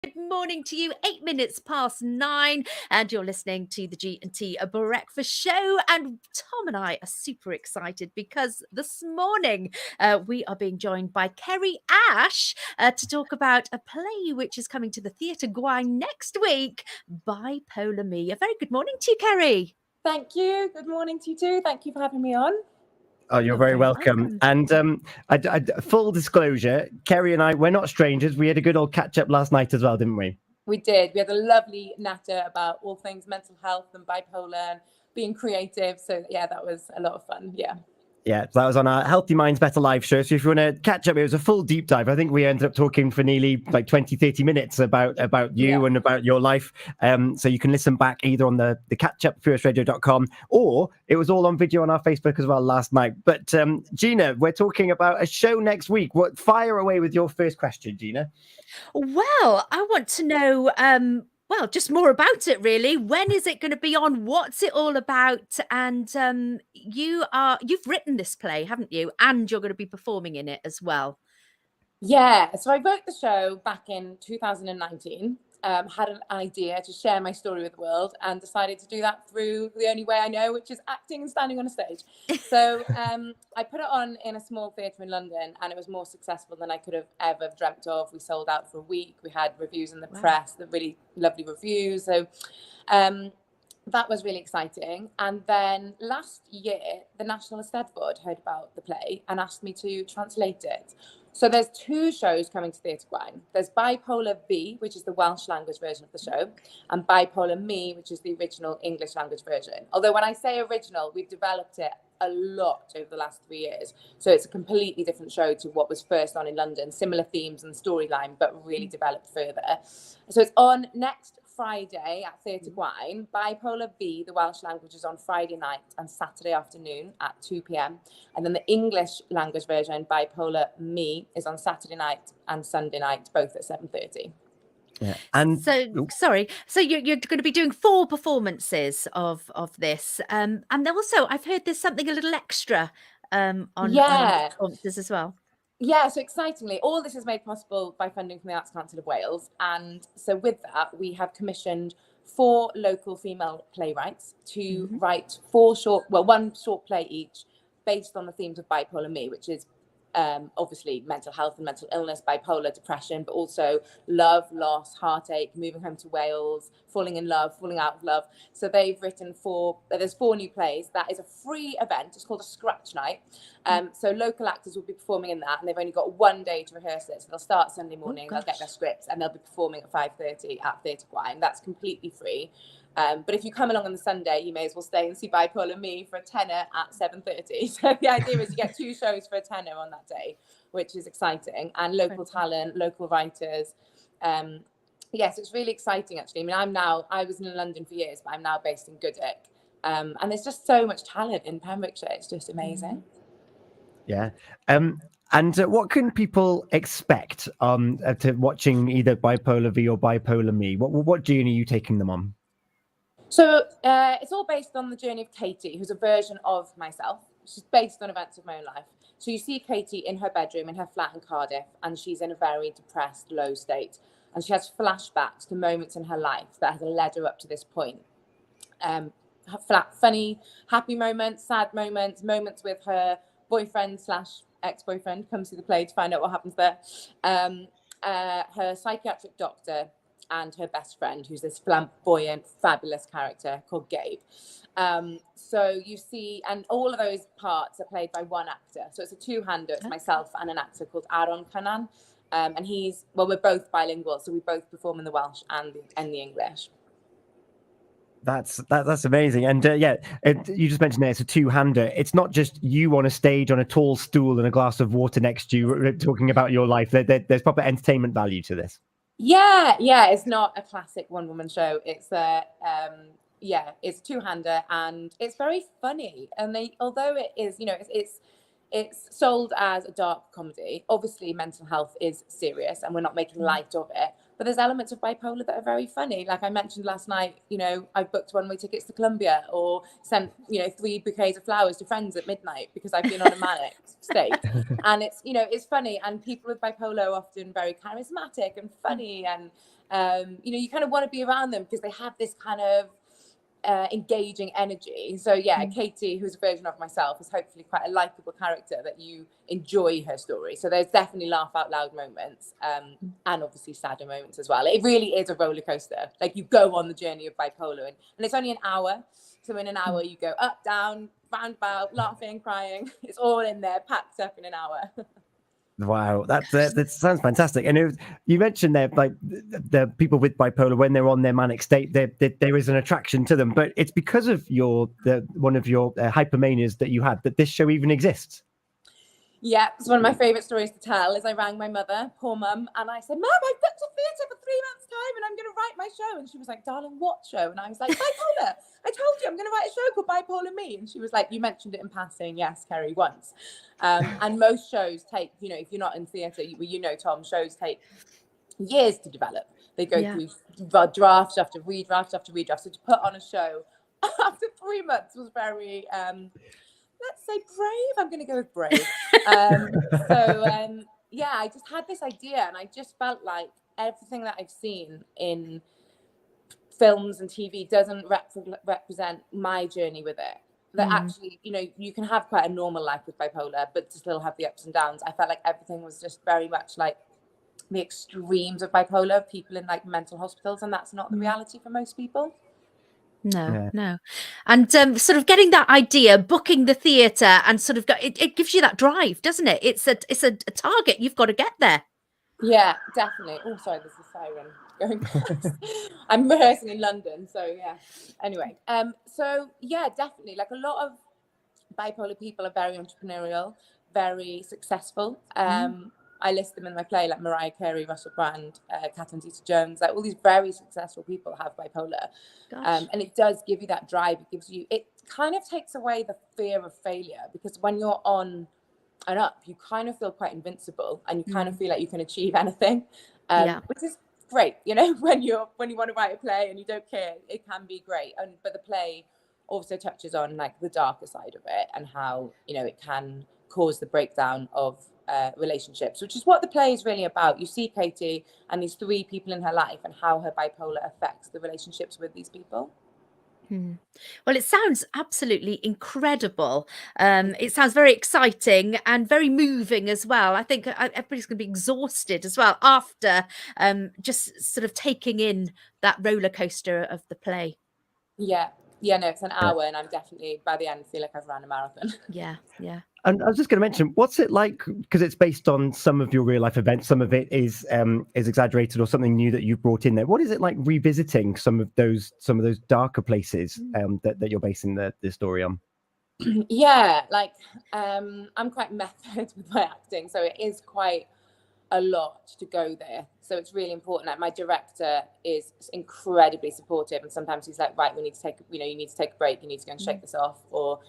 Good morning to you. 8 minutes past 9, and you're listening to the G&T Breakfast Show. And Tom and I are super excited because this morning we are being joined by Ceri Ashe to talk about a play which is coming to the Theatr Abergwaun next week, Bipolar Me. A very good morning to you, Ceri. Thank you. Good morning to you too. Thank you for having me on. Oh, you're very welcome. And full disclosure, Ceri and I, we're not strangers. We had a good old catch up last night as well, didn't we? We did. We had a lovely natter about all things mental health and bipolar and being creative. So yeah, that was a lot of fun. Yeah. Yeah, so that was on our Healthy Minds, Better Life show. So if you want to catch up, it was a full deep dive. I think we ended up talking for nearly like 20, 30 minutes about you and about your life. So you can listen back either on the catch up, puresradio.com, or it was all on video on our Facebook as well last night. But Gina, we're talking about a show next week. Fire away with your first question, Gina. Well, I want to know, just more about it, really. When is it going to be on? What's it all about? And you've written this play, haven't you? And you're going to be performing in it as well. Yeah. So I wrote the show back in 2019. Had an idea to share my story with the world and decided to do that through the only way I know, which is acting and standing on a stage. So I put it on in a small theatre in London, and it was more successful than I could have ever dreamt of. We sold out for a week. We had reviews in the press, the really lovely reviews. So that was really exciting. And then last year, the National Eisteddfod heard about the play and asked me to translate it. So there's two shows coming to Theatr Abergwaun. There's Bipolar Me, which is the Welsh language version of the show, and Bipolar Me, which is the original English language version. Although when I say original, we've developed it a lot over the last 3 years. So it's a completely different show to what was first on in London. Similar themes and storyline, but really developed further. So it's on next Friday at Theatr Abergwaun. Bipolar B, the Welsh language, is on Friday night and Saturday afternoon at 2 p.m. And then the English language version, Bipolar Me, is on Saturday night and Sunday night, both at 7:30. Yeah. And so you're going to be doing 4 performances of this, and also I've heard there's something a little extra on performances as well. Yeah, so excitingly, all this is made possible by funding from the Arts Council of Wales. And so with that, we have commissioned 4 local female playwrights to write 1 short play each based on the themes of Bipolar Me, which is obviously mental health and mental illness, bipolar, depression, but also love, loss, heartache, moving home to Wales, falling in love, falling out of love. So they've written there's 4 new plays. That is a free event. It's called a scratch night. So local actors will be performing in that, and they've only got 1 day to rehearse it. So they'll start Sunday morning, they'll get their scripts, and they'll be performing at 5:30 at Theatr Abergwaun. That's completely free. But if you come along on the Sunday, you may as well stay and see Bipolar Me for a tenner at 7:30. So the idea is you get 2 shows for a tenner on that day, which is exciting. And local talent, local writers. Yes, it's really exciting, actually. I mean, I was in London for years, but I'm now based in Goodwick. And there's just so much talent in Pembrokeshire. It's just amazing. Yeah. And what can people expect to watching either Bipolar V or Bipolar Me? What journey are you taking them on? So it's all based on the journey of Katie, who's a version of myself. She's based on events of my own life. So you see Katie in her bedroom, in her flat in Cardiff, and she's in a very depressed, low state. And she has flashbacks to moments in her life that have led her up to this point. Funny, happy moments, sad moments, moments with her boyfriend/ex-boyfriend. Come see the play to find out what happens there. Her psychiatric doctor, and her best friend, who's this flamboyant, fabulous character called Gabe. So you see, and all of those parts are played by one actor. So it's a 2-hander. It's myself and an actor called Aaron Cannan. And we're both bilingual, so we both perform in the Welsh and the English. That's amazing. And you just mentioned there, it's a 2-hander. It's not just you on a stage on a tall stool and a glass of water next to you talking about your life. There's proper entertainment value to this. Yeah, it's not a classic one-woman show. It's it's a 2-hander, and it's very funny. And although it is, it's sold as a dark comedy. Obviously, mental health is serious, and we're not making light of it. But there's elements of bipolar that are very funny. Like I mentioned last night, I booked 1-way tickets to Colombia, or sent, 3 bouquets of flowers to friends at midnight because I've been on a manic state. And it's funny. And people with bipolar are often very charismatic and funny. And you know, you kind of want to be around them because they have this kind of engaging energy. So yeah, Katie, who's a version of myself, is hopefully quite a likable character that you enjoy her story. So there's definitely laugh out loud moments, and obviously sadder moments as well. It really is a roller coaster. Like, you go on the journey of bipolar, and it's only an hour. So in an hour you go up, down, roundabout, laughing, crying. It's all in there, packed up in an hour. Wow, that sounds fantastic. And you mentioned there, like, the people with bipolar, when they're on their manic state, there is an attraction to them. But it's because of one of your hypomanias that you had that this show even exists. Yeah, it's one of my favourite stories to tell. Is I rang my mother, poor mum, and I said, "Mum, I've booked a theatre for 3 months' time, and I'm going to write my show." And she was like, "Darling, what show?" And I was like, "Bipolar. I told you I'm going to write a show called Bipolar Me." And she was like, "You mentioned it in passing, yes, Ceri, once." And most shows take, you know, if you're not in theatre, you know, Tom, shows take years to develop. They go through draft after redraft after redraft. So to put on a show after 3 months was very, let's say, brave. I'm going to go with brave. Yeah, I just had this idea, and I just felt like everything that I've seen in films and TV doesn't represent my journey with it. That actually, you know, you can have quite a normal life with bipolar, but to still have the ups and downs. I felt like everything was just very much like the extremes of bipolar, people in like mental hospitals, and that's not the reality for most people. No. And sort of getting that idea, booking the theatre, and sort of it gives you that drive, doesn't it? It's a target. You've got to get there. Yeah, definitely. Oh, sorry, there's a siren going past. I'm rehearsing in London, so yeah. Anyway, so yeah, definitely. Like, a lot of bipolar people are very entrepreneurial, very successful. I list them in my play, like Mariah Carey, Russell Brand, Catherine Zeta-Jones. Like, all these very successful people have bipolar, and it does give you that drive. It kind of takes away the fear of failure, because when you're on and up, you kind of feel quite invincible, and you kind of feel like you can achieve anything, which is great. You know, when you want to write a play and you don't care, it can be great. But the play also touches on like the darker side of it, and how, you know, it can cause the breakdown of relationships, which is what the play is really about. You see Katie and these 3 people in her life, and how her bipolar affects the relationships with these people. Well, it sounds absolutely incredible. It sounds very exciting and very moving as well. I think everybody's going to be exhausted as well after just sort of taking in that roller coaster of the play. Yeah, no, it's an hour, and I'm definitely, by the end, feel like I've run a marathon. Yeah. And I was just going to mention, what's it like, because it's based on some of your real life events, some of it is exaggerated or something new that you've brought in there. What is it like revisiting some of those darker places that you're basing the story on? Yeah, like, I'm quite method with my acting, so it is quite a lot to go there. So it's really important. Like, my director is incredibly supportive, and sometimes he's like, right, you need to take a break, you need to go and shake this off, or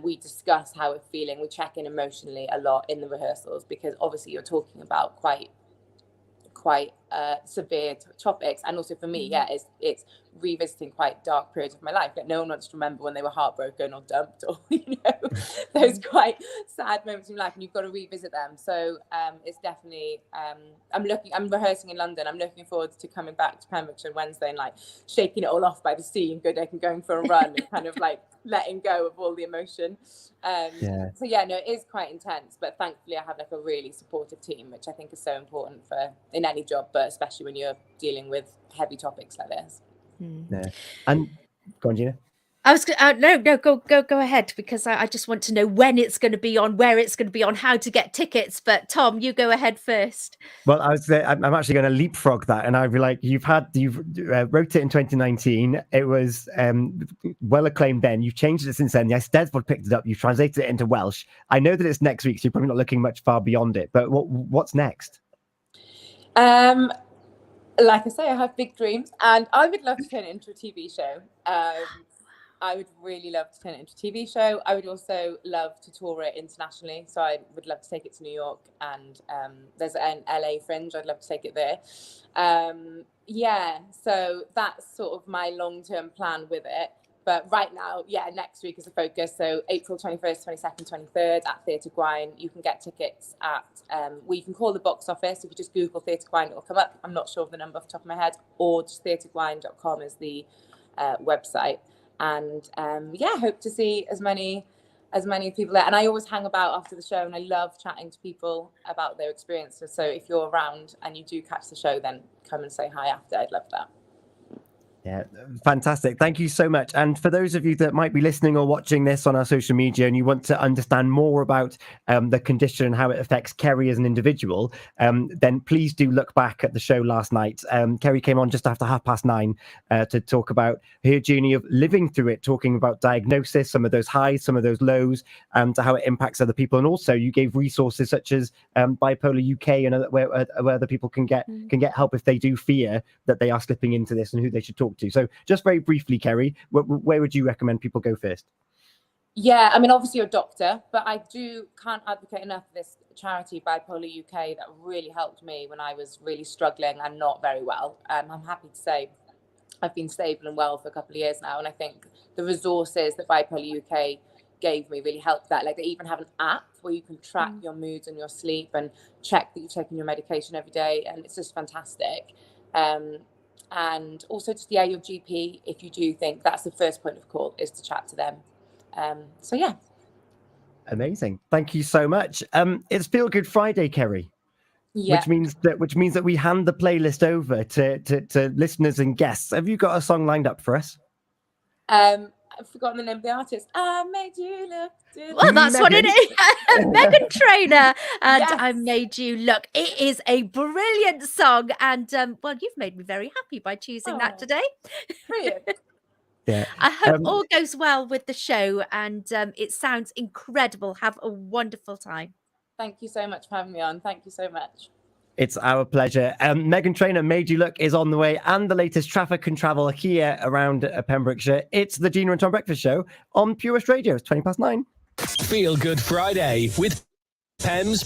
we discuss how we're feeling. We check in emotionally a lot in the rehearsals, because obviously you're talking about quite severe topics, and also for me, it's revisiting quite dark periods of my life. Like, no one wants to remember when they were heartbroken or dumped, or, you know, those quite sad moments in life, and you've got to revisit them. So it's definitely I'm rehearsing in London. I'm looking forward to coming back to Pembrokeshire on Wednesday and like shaking it all off by the sea and going for a run and kind of like letting go of all the emotion. So yeah, no, it is quite intense, but thankfully I have like a really supportive team, which I think is so important in any job, but especially when you're dealing with heavy topics like this. And go on, Gina. I was no, go ahead, because I just want to know when it's going to be on, where it's going to be on, how to get tickets. But Tom, you go ahead first. Well, I'm actually going to leapfrog that, and I'd be like, you've wrote it in 2019. It was well acclaimed then. You've changed it since then. The Eisteddfod picked it up. You translated it into Welsh. I know that it's next week, so you're probably not looking much far beyond it. But what's next? Like I say, I have big dreams, and I would love to turn it into a TV show. I would really love to turn it into a TV show. I would also love to tour it internationally. So I would love to take it to New York, and there's an LA Fringe. I'd love to take it there. So that's sort of my long-term plan with it. But right now, next week is the focus. So April 21st, 22nd, 23rd at Theatr Abergwaun. You can get tickets at, you can call the box office. If you just Google Theatr Abergwaun, it'll come up. I'm not sure of the number off the top of my head, or just theatrabergwaun.com is the website. And hope to see as many people there. And I always hang about after the show, and I love chatting to people about their experiences. So if you're around and you do catch the show, then come and say hi after. I'd love that. Yeah, fantastic. Thank you so much. And for those of you that might be listening or watching this on our social media and you want to understand more about the condition and how it affects Ceri as an individual, then please do look back at the show last night. Ceri came on just after 9:30 to talk about her journey of living through it, talking about diagnosis, some of those highs, some of those lows, to how it impacts other people. And also you gave resources such as Bipolar UK and where other people can get help if they do fear that they are slipping into this, and who they should talk to. So just very briefly, Ceri, where would you recommend people go first? Yeah, I mean, obviously you're a doctor, but I can't advocate enough for this charity, Bipolar UK, that really helped me when I was really struggling and not very well. I'm happy to say I've been stable and well for a couple of years now, and I think the resources that Bipolar UK gave me really helped that. Like, they even have an app where you can track your moods and your sleep and check that you're taking your medication every day, and it's just fantastic. And also just, your GP, if you do think that's the first point of call, is to chat to them. Amazing. Thank you so much. It's Feel Good Friday, Ceri. Yeah. Which means that we hand the playlist over to listeners and guests. Have you got a song lined up for us? I've forgotten the name of the artist. I Made You Look. Well, that's Megan. what it is. Megan Trainor and Yes. I Made You Look. It is a brilliant song. And, you've made me very happy by choosing that today. Brilliant. Yeah. I hope all goes well with the show, and it sounds incredible. Have a wonderful time. Thank you so much for having me on. Thank you so much. It's our pleasure. Megan Trainor, Made You Look is on the way, and the latest traffic and travel here around Pembrokeshire. It's the Gina and Tom Breakfast Show on Purest Radio. It's 9:20. Feel Good Friday with Pem's